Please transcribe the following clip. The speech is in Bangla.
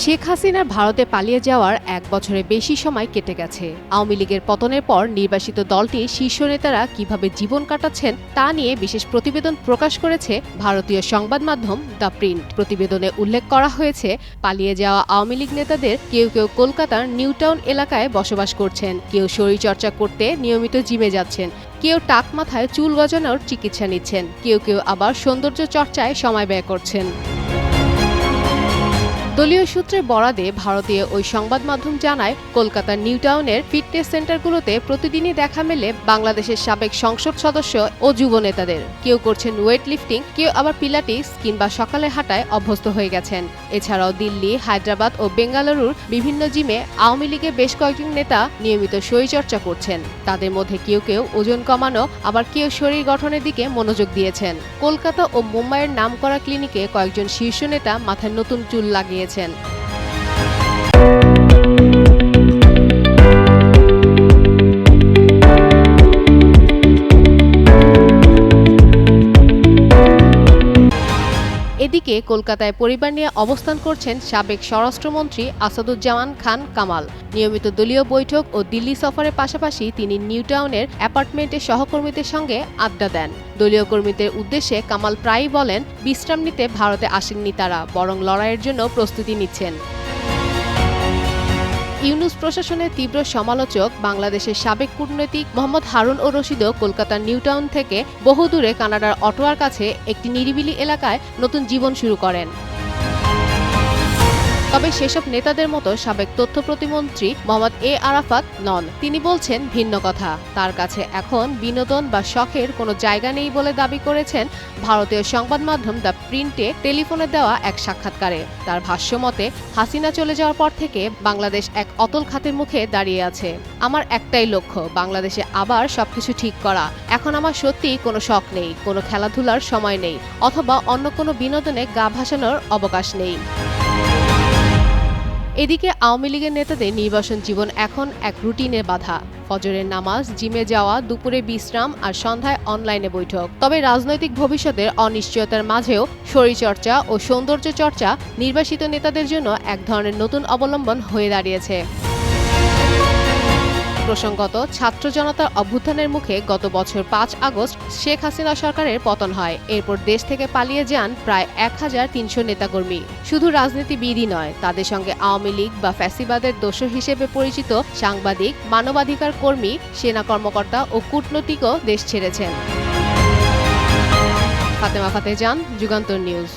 শেখ হাসিনার ভারতে পালিয়ে যাওয়ার এক বছরের বেশি সময় কেটে গেছে। আওয়ামী লীগের পতনের পর নির্বাসিত দলটির শীর্ষ নেতারা কিভাবে জীবন কাটাচ্ছেন তা নিয়ে বিশেষ প্রতিবেদন প্রকাশ করেছে ভারতীয় সংবাদ মাধ্যম দ্য প্রিন্ট। প্রতিবেদনে উল্লেখ করা হয়েছে, পালিয়ে যাওয়া আওয়ামী লীগ নেতাদের কেউ কেউ কলকাতার নিউটাউন এলাকায় বসবাস করছেন, কেউ শরীরচর্চা করতে নিয়মিত জিমে যাচ্ছেন, কেউ টাক মাথায় চুল গজানোর চিকিৎসা নিচ্ছেন, কেউ কেউ আবার সৌন্দর্য চর্চায় সময় ব্যয় করছেন। দলীয় সূত্রের বরাদে ভারতীয় ওই সংবাদ মাধ্যম জানায়, কলকাতার নিউটাউনের ফিটনেস সেন্টারগুলোতে প্রতিদিনই দেখা মেলে বাংলাদেশের সাবেক সংসদ সদস্য ও যুব নেতাদের। কেউ করছেন ওয়েট লিফটিং, কেউ আবার পিলাটিস কিংবা সকালে হাঁটায় অভ্যস্ত হয়ে গেছেন। এছাড়াও দিল্লি, হায়দ্রাবাদ ও বেঙ্গালুরুর বিভিন্ন জিমে আওয়ামী লীগের বেশ কয়েকজন নেতা নিয়মিত শরীরচর্চা করছেন। তাদের মধ্যে কেউ কেউ ওজন কমানো, আবার কেউ শরীর গঠনের দিকে মনোযোগ দিয়েছেন। কলকাতা ও মুম্বাইয়ের নামকরা ক্লিনিকে কয়েকজন শীর্ষ নেতা মাথায় নতুন চুল লাগিয়েছেন। এদিকে কলকাতায় পরিবার নিয়ে অবস্থান করছেন সাবেক স্বরাষ্ট্রমন্ত্রী আসাদুজ্জামান খান কামাল। নিয়মিত দলীয় বৈঠক ও দিল্লি সফরের পাশাপাশি তিনি নিউটাউনের অ্যাপার্টমেন্টের সহকর্মীদের সঙ্গে আড্ডা দেন। দলীয় কর্মীদের উদ্দেশ্যে কামাল প্রায়ই বলেন, বিশ্রাম নিতে ভারতে আসেননি তারা, বরং লড়াইয়ের জন্য প্রস্তুতি নিচ্ছেন। ইউনূস প্রশাসনের তীব্র সমালোচক বাংলাদেশের সাবেক কূটনৈতিক মোহাম্মদ হারুন ও রশিদও কলকাতার নিউটাউন থেকে বহুদূরে কানাডার অটোয়ার কাছে একটি নিরিবিলি এলাকায় নতুন জীবন শুরু করেন। তবে সেসব নেতাদের মতো সাবেক তথ্য প্রতিমন্ত্রী মোহাম্মদ এ আরাফাত নন। তিনি বলছেন ভিন্ন কথা। তার কাছে এখন বিনোদন বা শখের কোনো জায়গা নেই বলে দাবি করেছেন ভারতীয় সংবাদ মাধ্যম দ্য প্রিন্টে টেলিফোনে দেওয়া এক সাক্ষাৎকারে। তার ভাষ্যমতে, হাসিনা চলে যাওয়ার পর থেকে বাংলাদেশ এক অতল খাতের মুখে দাঁড়িয়ে আছে। আমার একটাই লক্ষ্য, বাংলাদেশে আবার সবকিছু ঠিক করা। এখন আমার সত্যিই কোনো শখ নেই, কোনো খেলাধুলার সময় নেই, অথবা অন্য কোনো বিনোদনে গা ভাসানোর অবকাশ নেই। এদিকে আওয়ামী লীগের নেতাদের নির্বাসন জীবন এখন এক রুটিনে বাঁধা। ফজরের নামাজ, জিমে যাওয়া, দুপুরে বিশ্রাম আর সন্ধ্যায় অনলাইনে বৈঠক। তবে রাজনৈতিক ভবিষ্যতের অনিশ্চয়তার মাঝেও শরীরচর্চা ও সৌন্দর্য চর্চা নির্বাসিত নেতাদের জন্য এক ধরনের নতুন অবলম্বন হয়ে দাঁড়িয়েছে। প্রসঙ্গত, ছাত্র জনতার অভ্যুত্থানের মুখে গত বছর ৫ আগস্ট শেখ হাসিনা সরকারের পতন হয়। এরপর দেশ থেকে পালিয়ে যান প্রায় ১৩০০ নেতাকর্মী। শুধু রাজনীতিবিদই নয়, তাদের সঙ্গে আওয়ামী লীগ বা ফ্যাসিবাদের দোসর হিসেবে পরিচিত সাংবাদিক, মানবাধিকার কর্মী, সেনা কর্মকর্তা ও কূটনীতিকও দেশ ছেড়েছেন। ফাতেমা ফাতেজান, যুগান্তর নিউজ।